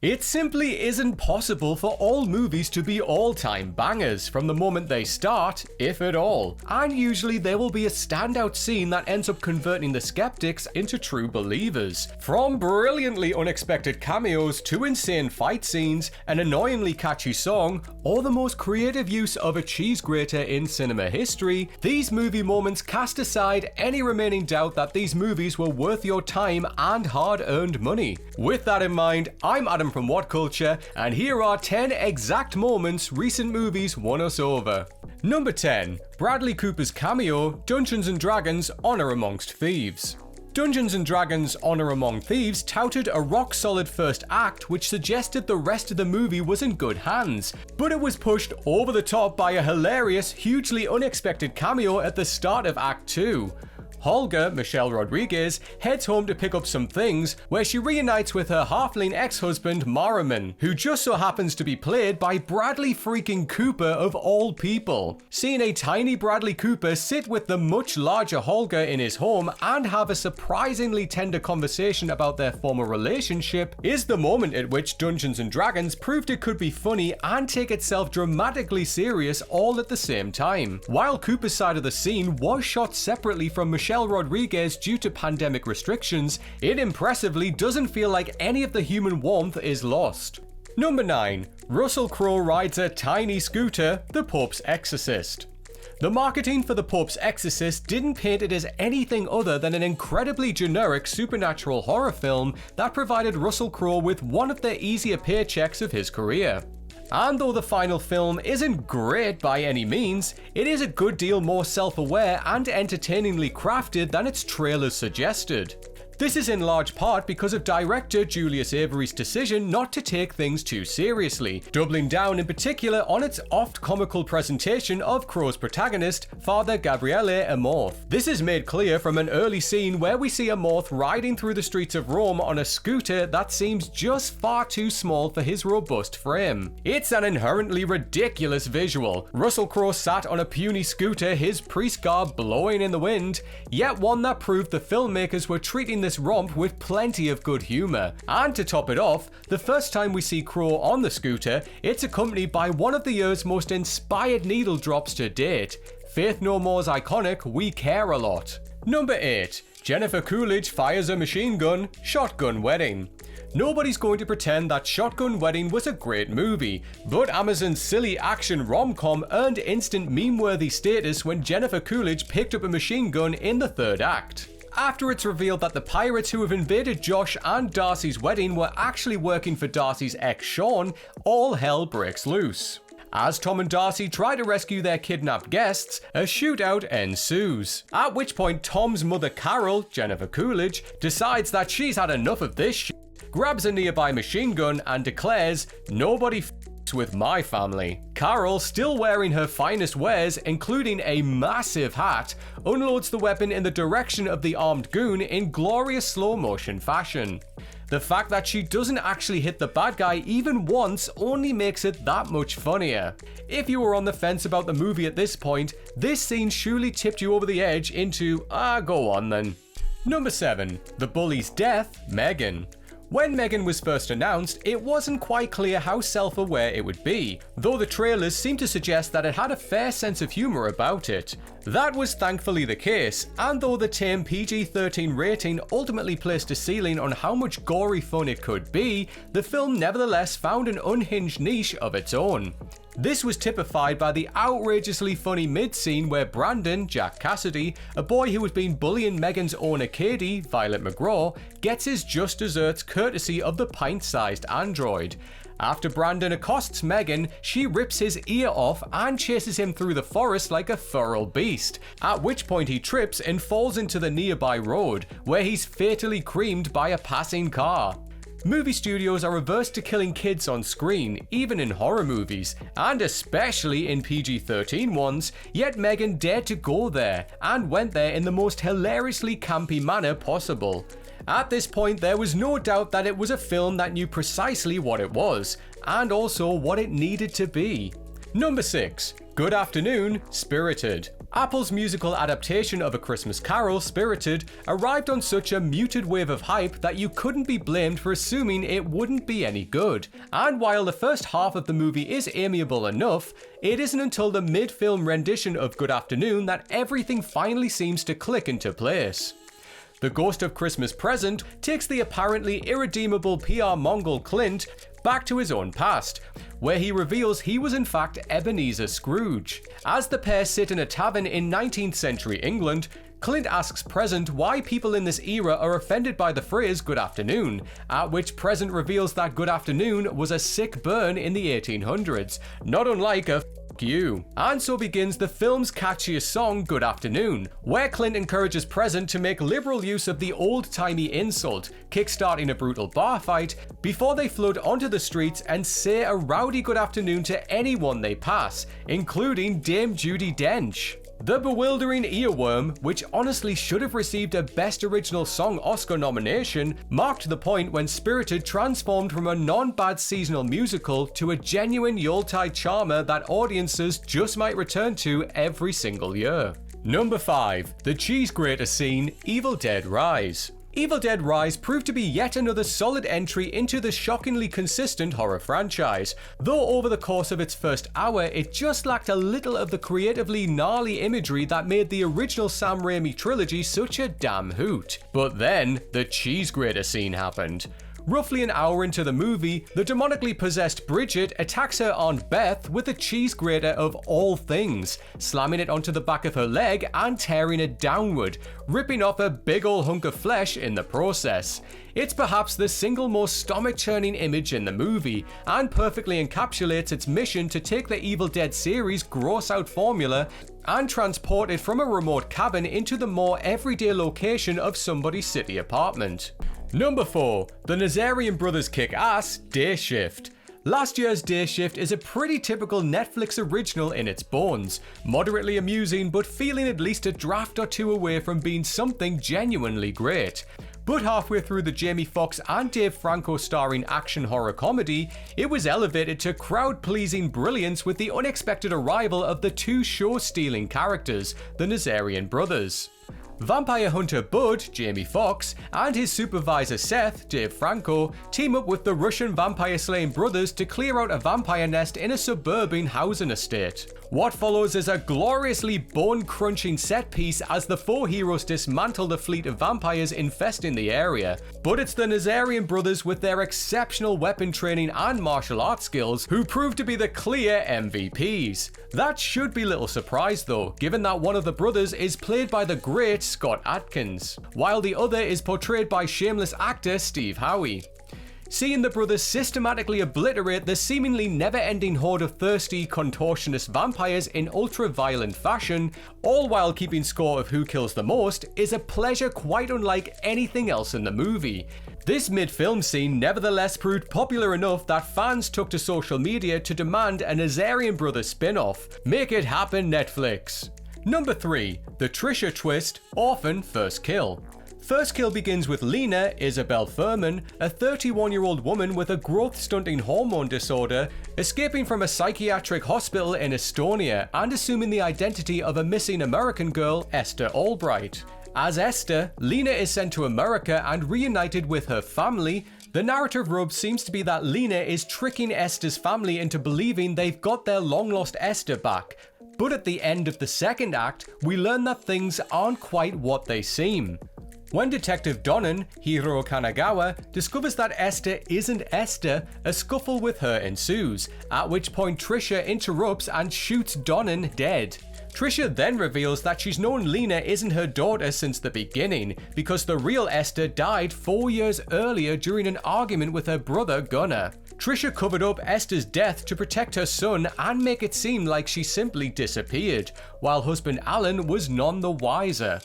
It simply isn't possible for all movies to be all-time bangers from the moment they start, if at all. And usually there will be a standout scene that ends up converting the skeptics into true believers. From brilliantly unexpected cameos to insane fight scenes, an annoyingly catchy song, or the most creative use of a cheese grater in cinema history, these movie moments cast aside any remaining doubt that these movies were worth your time and hard-earned money. With that in mind, I'm Adam from What Culture, and here are 10 exact moments recent movies won us over. Number 10. Bradley Cooper's cameo, Dungeons & Dragons: Honor Amongst Thieves. Dungeons & Dragons: Honor Among Thieves touted a rock-solid first act which suggested the rest of the movie was in good hands, but it was pushed over the top by a hilarious, hugely unexpected cameo at the start of Act 2. Holger, Michelle Rodriguez, heads home to pick up some things, where she reunites with her halfling ex-husband Maraman, who just so happens to be played by Bradley freaking Cooper of all people. Seeing a tiny Bradley Cooper sit with the much larger Holger in his home and have a surprisingly tender conversation about their former relationship is the moment at which Dungeons & Dragons proved it could be funny and take itself dramatically serious all at the same time. While Cooper's side of the scene was shot separately from Michelle Rodriguez due to pandemic restrictions, it impressively doesn't feel like any of the human warmth is lost. Number 9. Russell Crowe rides a tiny scooter, The Pope's Exorcist. The marketing for The Pope's Exorcist didn't paint it as anything other than an incredibly generic supernatural horror film that provided Russell Crowe with one of the easier paychecks of his career. And though the final film isn't great by any means, it is a good deal more self-aware and entertainingly crafted than its trailers suggested. This is in large part because of director Julius Avery's decision not to take things too seriously, doubling down in particular on its oft-comical presentation of Crowe's protagonist, Father Gabriele Amorth. This is made clear from an early scene where we see Amorth riding through the streets of Rome on a scooter that seems just far too small for his robust frame. It's an inherently ridiculous visual. Russell Crowe sat on a puny scooter, his priest garb blowing in the wind, yet one that proved the filmmakers were treating this romp with plenty of good humor. And to top it off, the first time we see Crowe on the scooter, it's accompanied by one of the year's most inspired needle drops to date, Faith No More's iconic We Care a Lot. Number 8. Jennifer Coolidge fires a machine gun, Shotgun Wedding. Nobody's going to pretend that Shotgun Wedding was a great movie, but Amazon's silly action rom-com earned instant meme-worthy status when Jennifer Coolidge picked up a machine gun in the third act. After it's revealed that the pirates who have invaded Josh and Darcy's wedding were actually working for Darcy's ex Sean, all hell breaks loose. As Tom and Darcy try to rescue their kidnapped guests, a shootout ensues. At which point Tom's mother Carol, Jennifer Coolidge, decides that she's had enough of this shit, grabs a nearby machine gun and declares, "Nobody with my family." Carol, still wearing her finest wares, including a massive hat, unloads the weapon in the direction of the armed goon in glorious slow-motion fashion. The fact that she doesn't actually hit the bad guy even once only makes it that much funnier. If you were on the fence about the movie at this point, this scene surely tipped you over the edge into, go on then. Number 7. The Bully's death, Megan. When Megan was first announced, it wasn't quite clear how self-aware it would be, though the trailers seemed to suggest that it had a fair sense of humor about it. That was thankfully the case, and though the tame PG-13 rating ultimately placed a ceiling on how much gory fun it could be, the film nevertheless found an unhinged niche of its own. This was typified by the outrageously funny mid-scene where Brandon, Jack Cassidy, a boy who has been bullying Megan's owner Katie, Violet McGraw, gets his just desserts courtesy of the pint-sized android. After Brandon accosts Megan, she rips his ear off and chases him through the forest like a feral beast, at which point he trips and falls into the nearby road, where he's fatally creamed by a passing car. Movie studios are averse to killing kids on screen, even in horror movies, and especially in PG-13 ones, yet Megan dared to go there, and went there in the most hilariously campy manner possible. At this point, there was no doubt that it was a film that knew precisely what it was, and also what it needed to be. Number 6. Good Afternoon, Spirited. Apple's musical adaptation of A Christmas Carol, Spirited, arrived on such a muted wave of hype that you couldn't be blamed for assuming it wouldn't be any good. And while the first half of the movie is amiable enough, it isn't until the mid-film rendition of Good Afternoon that everything finally seems to click into place. The Ghost of Christmas Present takes the apparently irredeemable PR Mongol Clint back to his own past, where he reveals he was in fact Ebenezer Scrooge. As the pair sit in a tavern in 19th century England, Clint asks Present why people in this era are offended by the phrase good afternoon, at which Present reveals that good afternoon was a sick burn in the 1800s, not unlike a you. And so begins the film's catchiest song, Good Afternoon, where Clint encourages Present to make liberal use of the old-timey insult, kickstarting a brutal bar fight, before they flood onto the streets and say a rowdy good afternoon to anyone they pass, including Dame Judi Dench. The bewildering earworm, which honestly should have received a Best Original Song Oscar nomination, marked the point when Spirited transformed from a non-bad seasonal musical to a genuine Yuletide charmer that audiences just might return to every single year. Number 5. The cheese grater scene, Evil Dead Rise. Evil Dead Rise proved to be yet another solid entry into the shockingly consistent horror franchise, though over the course of its first hour it just lacked a little of the creatively gnarly imagery that made the original Sam Raimi trilogy such a damn hoot. But then, the cheese grater scene happened. Roughly an hour into the movie, the demonically possessed Bridget attacks her Aunt Beth with a cheese grater of all things, slamming it onto the back of her leg and tearing it downward, ripping off a big ol' hunk of flesh in the process. It's perhaps the single most stomach-churning image in the movie, and perfectly encapsulates its mission to take the Evil Dead series' gross-out formula and transport it from a remote cabin into the more everyday location of somebody's city apartment. Number 4. The Nazarian Brothers kick ass, Day Shift. Last year's Day Shift is a pretty typical Netflix original in its bones, moderately amusing but feeling at least a draft or two away from being something genuinely great. But halfway through the Jamie Foxx and Dave Franco starring action horror comedy, it was elevated to crowd-pleasing brilliance with the unexpected arrival of the two show-stealing characters, the Nazarian Brothers. Vampire hunter Bud, Jamie Foxx, and his supervisor Seth, Dave Franco, team up with the Russian vampire-slaying brothers to clear out a vampire nest in a suburban housing estate. What follows is a gloriously bone-crunching set piece as the four heroes dismantle the fleet of vampires infesting the area. But it's the Nazarian brothers with their exceptional weapon training and martial arts skills who prove to be the clear MVPs. That should be little surprise though, given that one of the brothers is played by the great Scott Adkins, while the other is portrayed by shameless actor Steve Howie. Seeing the brothers systematically obliterate the seemingly never-ending horde of thirsty, contortionist vampires in ultra-violent fashion, all while keeping score of who kills the most, is a pleasure quite unlike anything else in the movie. This mid-film scene nevertheless proved popular enough that fans took to social media to demand a Nazarian Brothers spin-off. Make it happen, Netflix! Number 3. The Tricia twist, Orphan First Kill. First Kill begins with Lena, Isabel Furman, a 31-year-old woman with a growth-stunting hormone disorder, escaping from a psychiatric hospital in Estonia and assuming the identity of a missing American girl, Esther Albright. As Esther, Lena is sent to America and reunited with her family. The narrative rub seems to be that Lena is tricking Esther's family into believing they've got their long-lost Esther back. But at the end of the second act, we learn that things aren't quite what they seem. When Detective Donnan, Hiro Kanagawa, discovers that Esther isn't Esther, a scuffle with her ensues, at which point Tricia interrupts and shoots Donnan dead. Tricia then reveals that she's known Lena isn't her daughter since the beginning, because the real Esther died 4 years earlier during an argument with her brother Gunnar. Tricia covered up Esther's death to protect her son and make it seem like she simply disappeared, while husband Alan was none the wiser.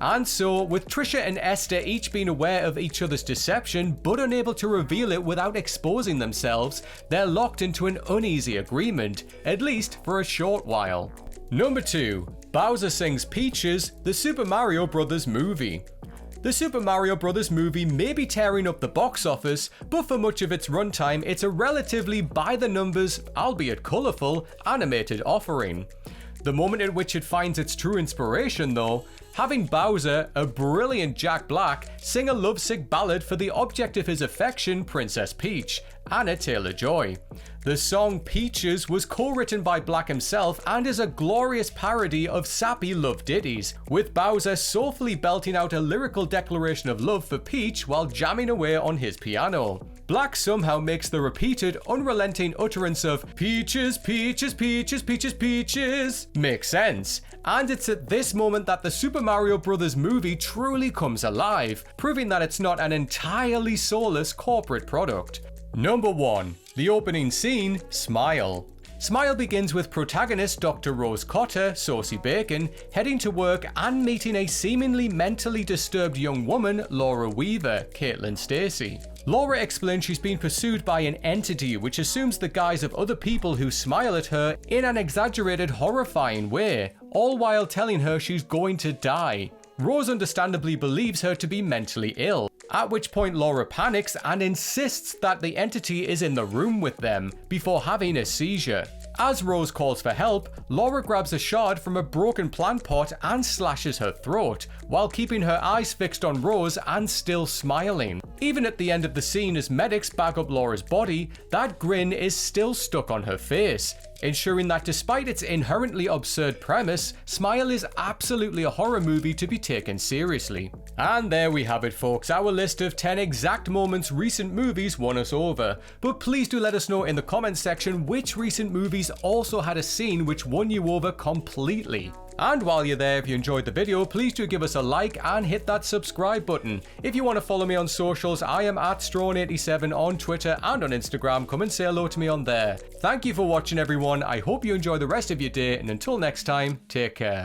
And so, with Tricia and Esther each being aware of each other's deception but unable to reveal it without exposing themselves, they're locked into an uneasy agreement, at least for a short while. Number 2. Bowser Sings Peaches, the Super Mario Bros. Movie. The Super Mario Bros. Movie may be tearing up the box office, but for much of its runtime, it's a relatively by-the-numbers, albeit colourful, animated offering. The moment at which it finds its true inspiration, though, having Bowser, a brilliant Jack Black, sing a lovesick ballad for the object of his affection, Princess Peach, Anna Taylor-Joy. The song Peaches was co-written by Black himself and is a glorious parody of sappy love ditties, with Bowser soulfully belting out a lyrical declaration of love for Peach while jamming away on his piano. Black somehow makes the repeated, unrelenting utterance of "Peaches, peaches, peaches, peaches, peaches" make sense, and it's at this moment that the Super Mario Bros. Movie truly comes alive, proving that it's not an entirely soulless corporate product. Number 1. The opening scene, Smile. Smile begins with protagonist Dr. Rose Cotter, Saucy Bacon, heading to work and meeting a seemingly mentally disturbed young woman, Laura Weaver, Caitlin Stacy. Laura explains she's been pursued by an entity which assumes the guise of other people who smile at her in an exaggerated, horrifying way, all while telling her she's going to die. Rose understandably believes her to be mentally ill, at which point Laura panics and insists that the entity is in the room with them before having a seizure. As Rose calls for help, Laura grabs a shard from a broken plant pot and slashes her throat, while keeping her eyes fixed on Rose and still smiling. Even at the end of the scene as medics bag up Laura's body, that grin is still stuck on her face, ensuring that despite its inherently absurd premise, Smile is absolutely a horror movie to be taken seriously. And there we have it, folks, our list of 10 exact moments recent movies won us over. But please do let us know in the comments section which recent movies also had a scene which won you over completely. And while you're there, if you enjoyed the video, please do give us a like and hit that subscribe button. If you want to follow me on socials, I am at Strawn87 on Twitter and on Instagram. Come and say hello to me on there. Thank you for watching, everyone. I hope you enjoy the rest of your day, and until next time, take care.